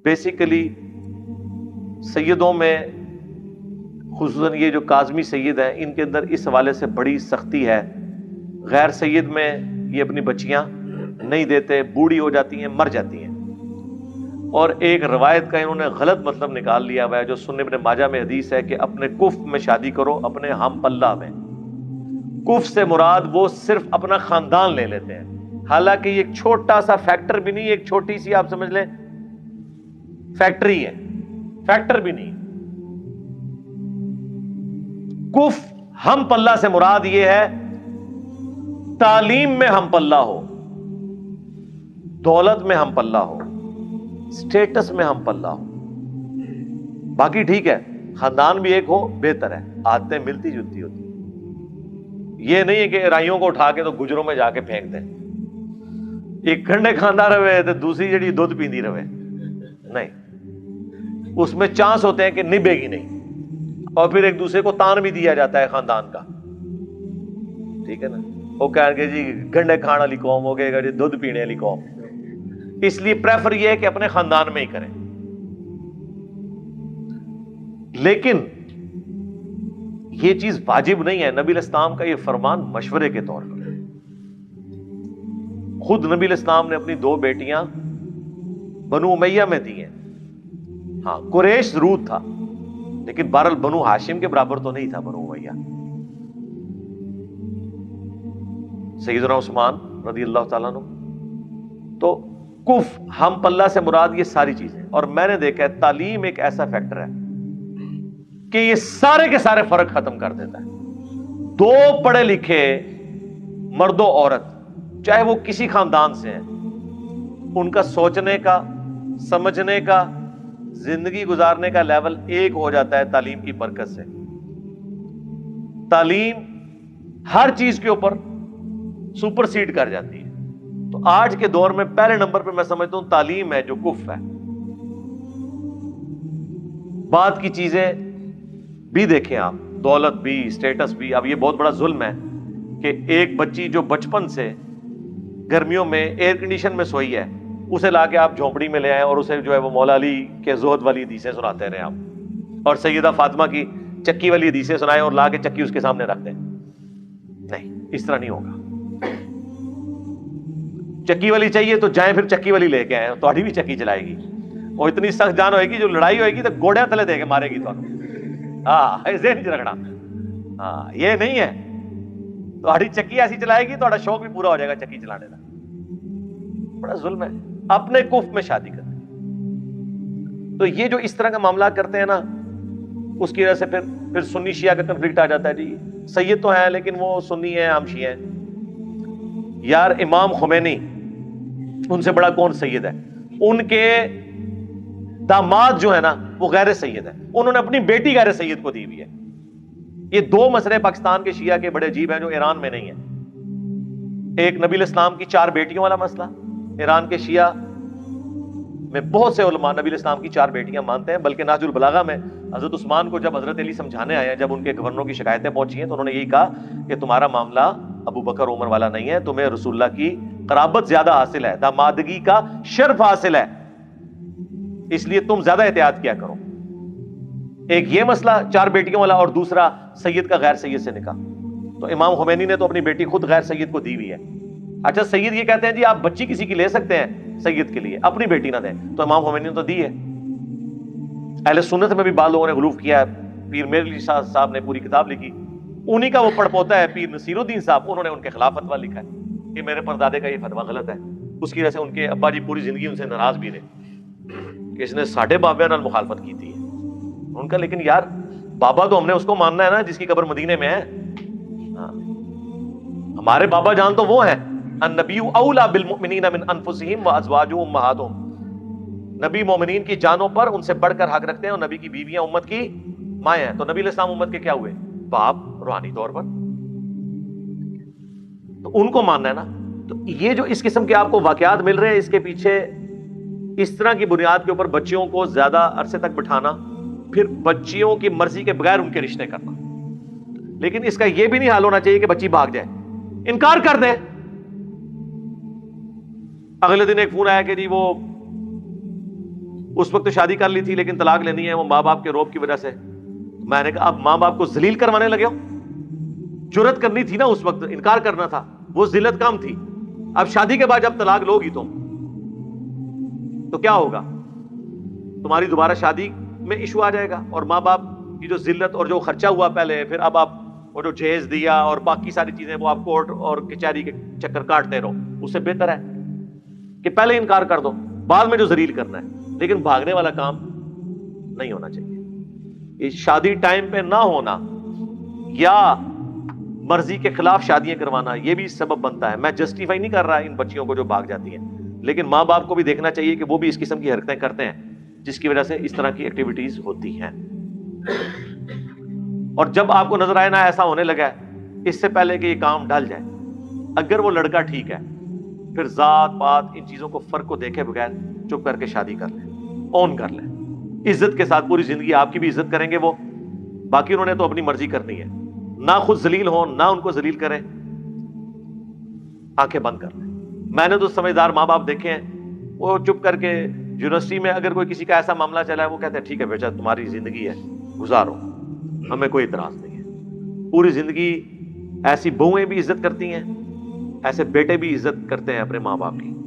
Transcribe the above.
Basically سیدوں میں خصوصاً یہ جو کاظمی سید ہیں ان کے اندر اس حوالے سے بڑی سختی ہے. غیر سید میں یہ اپنی بچیاں نہیں دیتے، بوڑھی ہو جاتی ہیں، مر جاتی ہیں. اور ایک روایت کا انہوں نے غلط مطلب نکال لیا ہوا ہے جو سنن ابن ماجہ میں حدیث ہے کہ اپنے کف میں شادی کرو، اپنے ہم پلہ میں. کف سے مراد وہ صرف اپنا خاندان لے لیتے ہیں، حالانکہ یہ ایک چھوٹا سا فیکٹر بھی نہیں، ایک چھوٹی سی آپ سمجھ لیں فیکٹری ہے، فیکٹر بھی نہیں. کف ہم پلہ سے مراد یہ ہے تعلیم میں ہم پلہ ہو، دولت میں ہم پلہ ہو، سٹیٹس میں ہم پلہ ہو. باقی ٹھیک ہے خاندان بھی ایک ہو بہتر ہے، عادتیں ملتی جلتی ہوتی. یہ نہیں ہے کہ رائیوں کو اٹھا کے تو گجروں میں جا کے پھینک دیں، ایک کنڈے کھاندہ رہے تو دوسری جڑی دودھ پیندی رہے، نہیں. اس میں چانس ہوتے ہیں کہ نبھے گی نہیں، اور پھر ایک دوسرے کو تان بھی دیا جاتا ہے خاندان کا. ٹھیک ہے نا، وہ کہیں گے جی گنڈے کھان والی قوم ہو گئے گا جی دودھ پینے والی قوم. اس لیے پریفر یہ ہے کہ اپنے خاندان میں ہی کریں. لیکن یہ چیز واجب نہیں ہے. نبی الاسلام کا یہ فرمان مشورے کے طور پر. خود نبی الاسلام نے اپنی 2 بیٹیاں بنو امیہ میں دی ہیں. ہاں قریش ضرور تھا لیکن بہرحال بنو ہاشم کے برابر تو نہیں تھا بنو امیہ. سیدنا عثمان رضی اللہ تعالیٰ عنہ. تو کف ہم پلہ سے مراد یہ ساری چیزیں. اور میں نے دیکھا ہے تعلیم ایک ایسا فیکٹر ہے کہ یہ سارے کے سارے فرق ختم کر دیتا ہے. 2 پڑھے لکھے مرد و عورت چاہے وہ کسی خاندان سے ہیں، ان کا سوچنے کا، سمجھنے کا، زندگی گزارنے کا لیول ایک ہو جاتا ہے تعلیم کی برکت سے. تعلیم ہر چیز کے اوپر سپر سیڈ کر جاتی ہے. تو آج کے دور میں پہلے نمبر پہ میں سمجھتا ہوں تعلیم ہے جو کف ہے. بعد کی چیزیں بھی دیکھیں آپ، دولت بھی، سٹیٹس بھی. اب یہ بہت بڑا ظلم ہے کہ ایک بچی جو بچپن سے گرمیوں میں ایئر کنڈیشن میں سوئی ہے اسے لا کے آپ جھونپڑی میں لے آئیں اور اسے جو ہے وہ مولا علی کے زہد والی حدیثیں سناتے رہے آپ، اور سیدہ فاطمہ کی چکی والی حدیثیں سنائیں اور لا کے چکی اس کے سامنے رکھ دیں. نہیں، اس طرح نہیں ہوگا. چکی والی چاہیے تو جائیں پھر چکی والی لے کے آئیں، تھوڑی بھی چکی چلائے گی. اور اتنی سخت جان ہوئے گی جو لڑائی ہوئے گی تو گوڑیاں تلے دے کے مارے گی. ہاں ذہن چ رکھنا. ہاں یہ نہیں ہے تھوڑی چکی ایسی چلائے گی تھوڑا شوق بھی پورا ہو جائے گا چکی چلانے کا. بڑا ظلم ہے اپنے کف میں شادی کرنا. تو یہ جو اس طرح کا معاملہ کرتے ہیں نا، اس کی وجہ سے پھر سنی شیعہ کا کنفلکٹ آ جاتا ہے. جی سید تو ہیں لیکن وہ سنی ہیں، ہم شیعہ ہیں. یار امام خمینی ان سے بڑا کون سید ہے؟ ان کے داماد جو ہے نا وہ غیر سید ہے، انہوں نے اپنی بیٹی غیر سید کو دی ہوئی ہے. یہ 2 مسئلے پاکستان کے شیعہ کے بڑے عجیب ہیں جو ایران میں نہیں ہیں. ایک نبی الاسلام کی 4 بیٹیوں والا مسئلہ. ایران کے شیعہ میں بہت سے علماء نبی الاسلام کی 4 بیٹیاں مانتے ہیں، بلکہ نہج البلاغہ میں حضرت عثمان کو جب حضرت علی سمجھانے آئے ہیں، جب ان کے گورنروں کی شکایتیں پہنچی ہیں تو انہوں نے یہی کہا کہ تمہارا معاملہ ابو بکر عمر والا نہیں ہے، تمہیں رسول اللہ کی قرابت زیادہ حاصل ہے، دامادگی کا شرف حاصل ہے، اس لیے تم زیادہ احتیاط کیا کرو. ایک یہ مسئلہ 4 بیٹیوں والا، اور دوسرا سید کا غیر سید سے نکاح. تو امام خمینی نے تو اپنی بیٹی خود غیر سید کو دی ہوئی ہے. اچھا سید یہ کہتے ہیں جی آپ بچی کسی کی لے سکتے ہیں سید کے لیے، اپنی بیٹی نہ دیں. تو امام خمینی نے تو دی ہے. اہل سنت میں بھی بعض لوگوں نے غلوف کیا ہے. پیر میرعلی علی شاہ صاحب نے پوری کتاب لکھی، انہی کا وہ پڑ پوتا ہے پیر نصیر الدین صاحب، انہوں نے ان کے خلاف فتویٰ لکھا ہے کہ میرے پردادے کا یہ فتویٰ غلط ہے. اس کی وجہ سے ان کے ابا جی پوری زندگی ان سے ناراض بھی رہے کہ اس نے ساڈے بابے نال مخالفت کی تھی. ان کا لیکن یار بابا تو ہم نے اس کو ماننا ہے نا جس کی قبر مدینے میں ہے. ہمارے بابا جان تو وہ ہیں النبی اولا بالمؤمنین من انفسہم وازواجہ امہاتہم. نبی مومنین کی جانوں پر ان سے بڑھ کر حق رکھتے ہیں، اور نبی کی بیویاں امت کی مائیں ہیں. تو نبی علیہ السلام امت کے کیا ہوئے؟ باپ روحانی طور پر. تو ان کو ماننا ہے نا. تو یہ جو اس قسم کے آپ کو واقعات مل رہے ہیں، اس کے پیچھے اس طرح کی بنیاد کے اوپر بچیوں کو زیادہ عرصے تک بٹھانا، پھر بچیوں کی مرضی کے بغیر ان کے رشتے کرنا. لیکن اس کا یہ بھی نہیں حال ہونا چاہیے کہ بچی بھاگ جائے، انکار کر دے. اگلے دن ایک فون آیا کہ جی وہ اس وقت شادی کر لی تھی لیکن طلاق لینی ہے وہ ماں باپ کے روب کی وجہ سے. میں نے کہا اب ماں باپ کو ذلیل کروانے لگے ہو. جرت کرنی تھی نا اس وقت, انکار کرنا تھا, وہ ذلت کم تھی. اب شادی کے بعد جب طلاق لو گی تم تو کیا ہوگا؟ تمہاری دوبارہ شادی میں ایشو آ جائے گا, اور ماں باپ کی جو ذلت اور جو خرچہ ہوا پہلے, پھر اب آپ وہ جو جہیز دیا اور باقی ساری چیزیں وہ آپ کورٹ اور کچہری کے چکر کاٹتے رہو. اس سے بہتر ہے کہ پہلے انکار کر دو, بعد میں جو ذلیل کرنا ہے. لیکن بھاگنے والا کام نہیں ہونا چاہیے. یہ شادی ٹائم پہ نہ ہونا یا مرضی کے خلاف شادیاں کروانا یہ بھی سبب بنتا ہے. میں جسٹیفائی نہیں کر رہا ان بچیوں کو جو بھاگ جاتی ہیں, لیکن ماں باپ کو بھی دیکھنا چاہیے کہ وہ بھی اس قسم کی حرکتیں کرتے ہیں جس کی وجہ سے اس طرح کی ایکٹیویٹیز ہوتی ہیں. اور جب آپ کو نظر آئے نا ایسا ہونے لگا ہے, اس سے پہلے کہ یہ کام ڈل جائے, اگر وہ لڑکا ٹھیک ہے پھر ذات پات ان چیزوں کو فرق کو دیکھے بغیر چپ کر کے شادی کر لیں, اون کر لیں, عزت کے ساتھ پوری زندگی آپ کی بھی عزت کریں گے وہ. باقی انہوں نے تو اپنی مرضی کرنی ہے, نہ خود ذلیل ہوں نہ ان کو ذلیل کریں, آنکھیں بند کر لیں. میں نے تو سمجھدار ماں باپ دیکھے ہیں, وہ چپ کر کے یونیورسٹی میں اگر کوئی کسی کا ایسا معاملہ چلا ہے وہ کہتے ہیں ٹھیک ہے بیٹا تمہاری زندگی ہے گزارو, ہمیں کوئی اعتراض نہیں ہے. پوری زندگی ایسی بہویں بھی عزت کرتی ہیں, ایسے بیٹے بھی عزت کرتے ہیں اپنے ماں باپ کی.